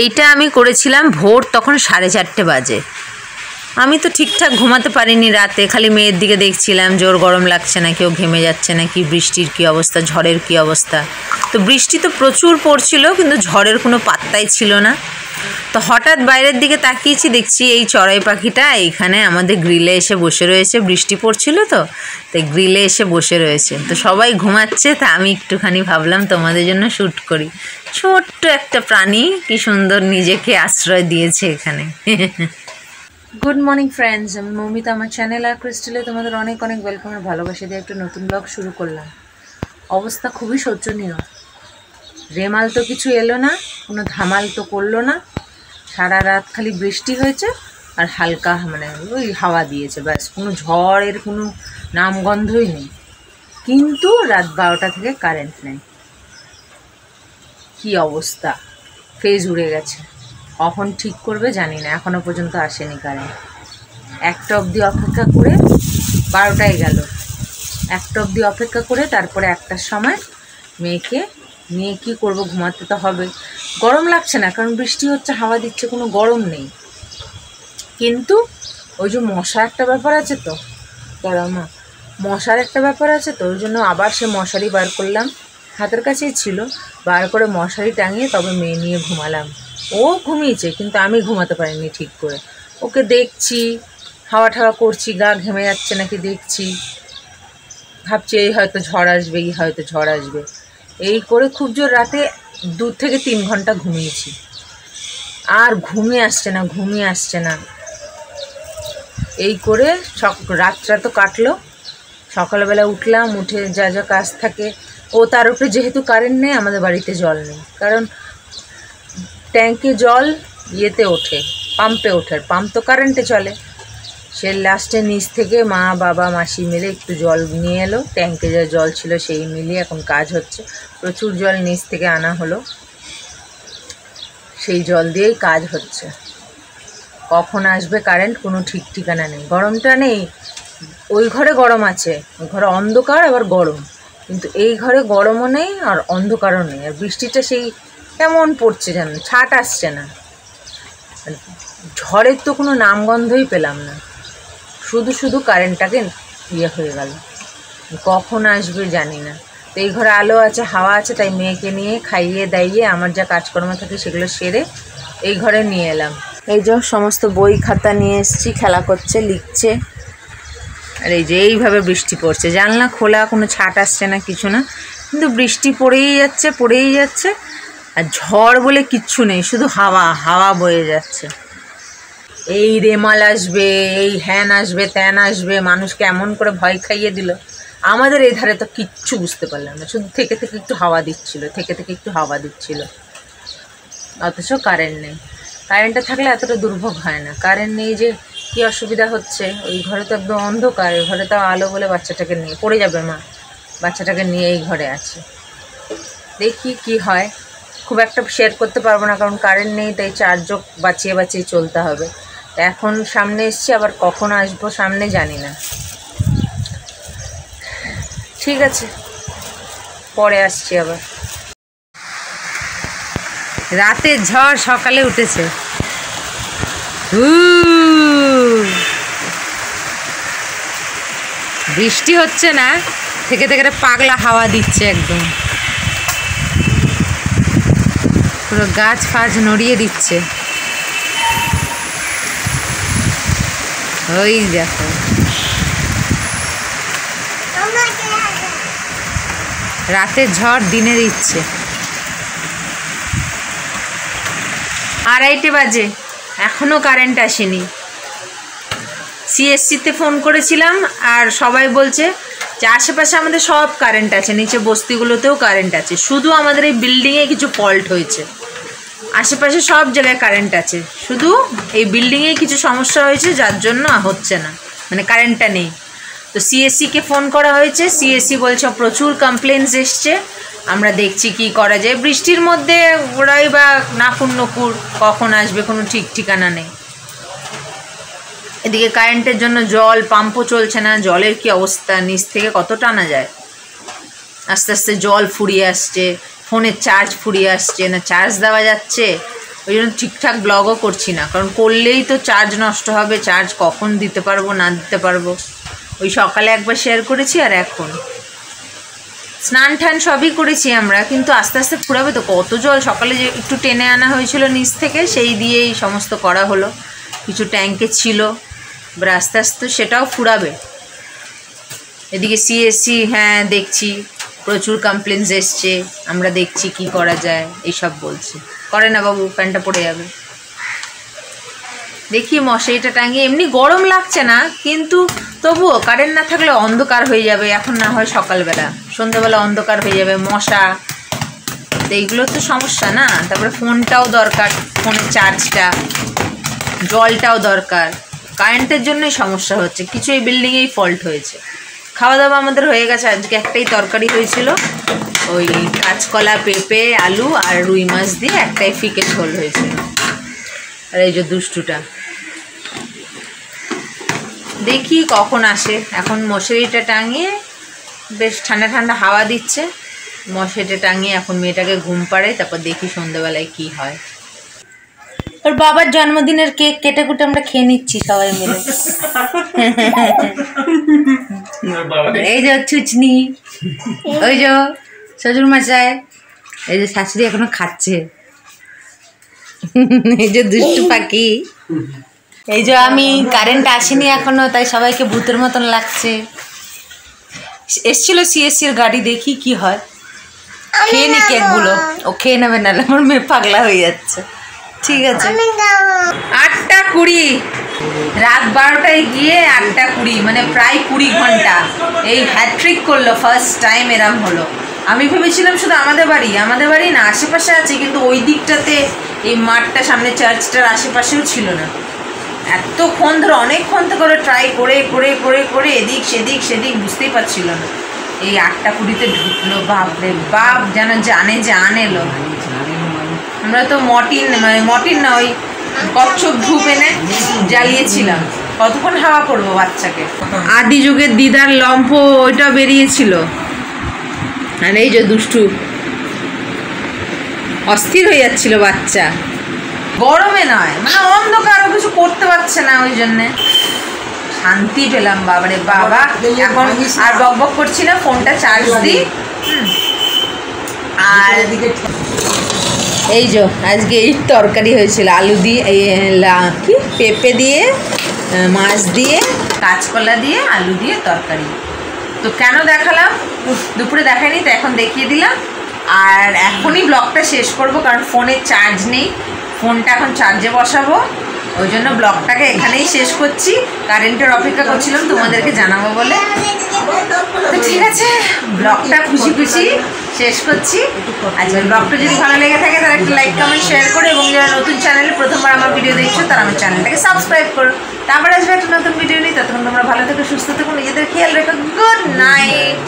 এইটা আমি করেছিলাম ভোর তখন 4:30 বাজে। আমি তো ঠিকঠাক ঘুমাতে পারিনি রাতে, খালি মেয়ের দিকে দেখছিলাম যে ওর গরম লাগছে না, কেউ ঘেমে যাচ্ছে না, কি বৃষ্টির কী অবস্থা, ঝড়ের কী অবস্থা। তো বৃষ্টি তো প্রচুর পড়ছিল, কিন্তু ঝড়ের কোনো পাত্তাই ছিল না। তো হঠাৎ বাইরের দিকে তাকিয়েছি, দেখছি এই চড়াই পাখিটা এইখানে আমাদের গ্রিলে এসে বসে রয়েছে। বৃষ্টি পড়ছিল তো, তাই গ্রিলে এসে বসে রয়েছে। তো সবাই ঘুমাচ্ছে, তা আমি একটুখানি ভাবলাম তোমাদের জন্য শ্যুট করি। ছোট্ট একটা প্রাণী কি সুন্দর নিজেকে আশ্রয় দিয়েছে এখানে। গুড মর্নিং ফ্রেন্ডস, আমি মৌমিতা, আমার চ্যানেল আর ক্রিস্টালে তোমাদের অনেক অনেক ওয়েলকাম আর ভালোবাসা দিয়ে একটা নতুন ব্লগ শুরু করলাম। অবস্থা খুবই শোচনীয়। রেমাল তো কিছু এলো না, কোনো ধামাল তো করলো না। সারা রাত খালি বৃষ্টি হয়েছে আর হালকা ওই হাওয়া দিয়েছে, ব্যাস। কোনো ঝড়ের কোনো নামগন্ধই নেই। কিন্তু রাত 12টা থেকে কারেন্ট নেই। কি অবস্থা, ফেজ উড়ে গেছে। কখন ঠিক করবে জানি না, এখনও পর্যন্ত আসেনি কারেন্ট। 1টা অবধি অপেক্ষা করে 12টায় গেল। 1টা অবধি অপেক্ষা করে তারপরে 1টার সময় মেয়েকে নিয়ে কী করব, ঘুমাতে তো হবে। গরম লাগছে না, কারণ বৃষ্টি হচ্ছে, হাওয়া দিচ্ছে, কোনো গরম নেই। কিন্তু ওই যে মশা একটা ব্যাপার আছে তো, মশার একটা ব্যাপার আছে তো, ওই জন্য আবার সে মশারি বার করলাম। হাতের কাছেই ছিল, বার করে মশারি টাঙিয়ে তবে মেয়ে নিয়ে ঘুমালাম। ও ঘুমিয়েছে, কিন্তু আমি ঘুমাতে পারিনি ঠিক করে। ওকে দেখছি, হাওয়া ঠাওয়া করছি, গা ঘেমে যাচ্ছে নাকি দেখছি, ভাবছি এই হয়তো ঝড় আসবে, এই হয়তো ঝড় আসবে। এই করে খুব জোর রাতে 2 থেকে 3 ঘন্টা ঘুমিয়েছি। আর ঘুমিয়ে আসছে না। এই করে রাতটা তো কাটলো। সকালবেলা উঠলাম, উঠে যা যা কাজ থাকে। ও তার উপরে যেহেতু কারেন্ট নেই, আমাদের বাড়িতে জল নেই, কারণ ট্যাঙ্কে জল ইয়েতে ওঠে, পাম্পে ওঠে, আর পাম্প তো কারেন্টে চলে। সে লাস্টে নিচ থেকে মা, বাবা, মাসি মিলে একটু জল নিয়ে এলো। ট্যাঙ্কে যা জল ছিল সেই মিলিয়ে এখন কাজ হচ্ছে। প্রচুর জল নিচ থেকে আনা হলো, সেই জল দিয়েই কাজ হচ্ছে। কখন আসবে কারেন্ট কোনো ঠিক ঠিকানা নেই। গরমটা নেই, ওই ঘরে গরম আছে, ওই ঘরে অন্ধকার আবার গরম, কিন্তু এই ঘরে গরমও নেই আর অন্ধকারও নেই। আর বৃষ্টিটা সেই কেমন পড়ছে যেন, ছাট আসছে না। ঝড়ের তো কোনো নামগন্ধই পেলাম না। শুধু কারেন্টটাকে ইয়ে হয়ে গেল। কখন আসবে জানি না। তো এই ঘরে আলো আছে, হাওয়া আছে, তাই মেয়েকে নিয়ে খাইয়ে দাইয়ে আমার যা কাজকর্ম থাকে সেগুলো সেরে এই ঘরে নিয়ে এলাম। এই যে সমস্ত বই খাতা নিয়ে এসেছি, খেলা করছে, লিখছে। আর এই যে এইভাবে বৃষ্টি পড়ছে, জানলা খোলা, কোনো ছাট আসছে না, কিছু না, কিন্তু বৃষ্টি পড়েই যাচ্ছে। আর ঝড় বলে কিচ্ছু নেই, শুধু হাওয়া বয়ে যাচ্ছে। এই রেমাল আসবে, এই হ্যান আসবে, ত্যান আসবে, মানুষকে এমন করে ভয় খাইয়ে দিল। আমাদের এই ধারে তো কিচ্ছু বুঝতে পারলাম না, শুধু থেকে একটু হাওয়া দিচ্ছিল, অথচ কারেন্ট নেই। কারেন্টটা থাকলে এতটা দুর্ভোগ হয় না। কারেন্ট নেই যে কি অসুবিধা হচ্ছে। ওই ঘরে তো একদম অন্ধকার, এই ঘরে তো আলো বলে বাচ্চাটাকে নিয়ে পড়ে যাবে মা, বাচ্চাটাকে নিয়ে এই ঘরে আছে। দেখি কি হয়। খুব একটা শেয়ার করতে পারবো না, কারণ কারেন্ট নেই, তাই চার্জও বাঁচিয়ে চলতে হবে। এখন সামনে এসছি, আবার কখন আসবো সামনে জানি না। ঠিক আছে, পরে আসছি আবার। রাতের ঝড় সকালে উঠেছে। বৃষ্টি হচ্ছে না, থেকে পাগলা হাওয়া দিচ্ছে, একদম পুরো গাছ ফাছ নড়িয়ে দিচ্ছে। ওই দেখো, রাতের ঝড় দিনে দিচ্ছে। 2:30 বাজে, এখনও কারেন্ট আসেনি। সিএসসিতে ফোন করেছিলাম, আর সবাই বলছে যে আশেপাশে আমাদের সব কারেন্ট আছে, নিচে বস্তিগুলোতেও কারেন্ট আছে, শুধু আমাদের এই বিল্ডিংয়ে কিছু ফল্ট হয়েছে। আশেপাশে সব জায়গায় কারেন্ট আছে, শুধু এই বিল্ডিংয়ে কিছু সমস্যা হয়েছে, যার জন্য হচ্ছে না, কারেন্টটা নেই। তো সিএসসিকে ফোন করা হয়েছে, সিএসসি বলছে প্রচুর কমপ্লেন্টস এসছে, আমরা দেখছি কি করা যায়। বৃষ্টির মধ্যে ওরাই বা নাকুর কখন আসবে কোনো ঠিক ঠিকানা নেই। এদিকে কারেন্টের জন্য জল পাম্পও চলছে না, জলের কি অবস্থা, নিচ থেকে কত টানা যায়। আস্তে আস্তে জল ফুরিয়ে আসছে, ফোনের চার্জ ফুরিয়ে আসছে, না চার্জ দেওয়া যাচ্ছে, ওই জন্য ঠিকঠাক ব্লগও করছি না, কারণ করলেই তো চার্জ নষ্ট হবে, চার্জ কখন দিতে পারবো না দিতে পারবো। ওই সকালে একবার শেয়ার করেছি আর এখন স্নান টান সবই করেছি আমরা, কিন্তু আস্তে আস্তে ফুরাবে তো। কত জল সকালে যে একটু টেনে আনা হয়েছিল নিচ থেকে, সেই দিয়েই সমস্ত করা হলো, কিছু ট্যাঙ্কে ছিল, এবার আস্তে আস্তে সেটাও ফুরাবে। এদিকে সিএসসি, হ্যাঁ দেখছি প্রচুর কমপ্লেন্স এসছে, আমরা দেখছি কি করা যায়, এইসব বলছে। করে না বাবু, প্যান্টটা পড়ে যাবে। দেখি মশারিটা টাঙিয়ে, এমনি গরম লাগছে না, কিন্তু তবুও কারেন্ট না থাকলে অন্ধকার হয়ে যাবে, এখন না হয় সকালবেলা, সন্ধ্যাবেলা অন্ধকার হয়ে যাবে, মশা, তো এইগুলো তো সমস্যা না। তারপরে ফোনটাও দরকার, ফোনের চার্জটা, জলটাও দরকার, কারেন্টের জন্যই সমস্যা হচ্ছে। কিছু এই বিল্ডিংয়েই ফল্ট হয়েছে। খাওয়া দাওয়া আমাদের হয়ে গেছে, আজকে একটাই তরকারি হয়েছিল, ওই কাঁচকলা, পেঁপে, আলু আর রুই মাছ দিয়ে একটাই ফিকে ঝোল হয়েছিল। আর এই যে দুষ্টুটা, দেখি কখন আসে। এখন মশারিটা টাঙিয়ে, বেশ ঠান্ডা ঠান্ডা হাওয়া দিচ্ছে, মশারিটা টাঙিয়ে এখন মেয়েটাকে ঘুম পাড়াই, তারপর দেখি সন্ধ্যাবেলায় কি হয়। ওর বাবার জন্মদিনের কেক কেটে কুটে আমরা খেয়ে নিচ্ছি সবাই মিলে। এই যে ছুচনি, ওই যে শ্বশুর মশাই, এই যে শাশুড়ি এখনো খাচ্ছে, এই যে দুষ্টু পাখি, এই যে আমি, কারেন্ট আসেনি এখনো, তাই সবাইকে ভূতের মতন লাগছে। এসছিল সিএসসির গাড়ি, দেখি কি হয়। খেয়ে নি কেকগুলো, ও খেয়ে নেবে, নাহলে আমার মেয়ে পাগলা হয়ে যাচ্ছে। ঠিক আছে, 8:20, রাত 12টায় গিয়ে 8:20, মানে প্রায় 20 ঘন্টা এই হ্যাট্রিক করলো, ফার্স্ট টাইম এরম হলো। আমি ভেবেছিলাম শুধু আমাদের বাড়ি না, আশেপাশে আছে, কিন্তু ওই দিকটাতে এই মাঠটা সামনে চার্চটার আশেপাশেও ছিল না। এতক্ষণ ধরে, অনেকক্ষণ করে ট্রাই করে করে করে করে এদিক সেদিক বুঝতেই পারছিল না। এই 8:20-তে ঢুকলো, বাপরে বাপ, যেন জান এলো। আমরা তো মটিন না, ওই কচ্ছপ ধূপ এনে জ্বালিয়েছিলাম, কতক্ষণ হাওয়া করবো বাচ্চাকে। আদি যুগের দিদার লম্ফ ওইটা বেরিয়েছিল। আর এই যে দুষ্টু, অস্থির হয়ে যাচ্ছিল বাচ্চা, গরমে নয়, মানে অন্ধকারও কিছু করতে পারছে না, ওই জন্যে শান্তি পেলাম। বাবারে বাবা, এখন আর বকবক করছি না, ফোনটা চার্জ দিই। আর এই যে আজকে এই তরকারি হয়েছিল, আলু দিয়ে, কি পেঁপে দিয়ে, মাছ দিয়ে, কাঁচকলা দিয়ে, আলু দিয়ে তরকারি। তো কেন দেখালাম, দুপুরে দেখাইনি, তো এখন দেখিয়ে দিলাম। আর এখনই ব্লগটা শেষ করব, কারণ ফোনে চার্জ নেই, ফোনটা এখন চার্জে বসাবো, ওই জন্য ব্লগটাকে এখানেই শেষ করছি। কারেন্টের অপেক্ষা করছিলাম তোমাদেরকে জানাবো বলে। তো ঠিক আছে, ব্লগটা খুশি শেষ করছি। আজকের ব্লগটা যদি ভালো লেগে থাকে তাহলে একটা লাইক, কমেন্ট, শেয়ার করো, এবং যারা নতুন চ্যানেলে প্রথমবার আমার ভিডিও দেখছো তারা আমার চ্যানেলটাকে সাবস্ক্রাইব করো। তারপর আসবে একটা নতুন ভিডিও নিয়ে, ততক্ষণ তোমরা ভালো থেকো, সুস্থ থেকো, নিজেদের খেয়াল রেখো। Good night.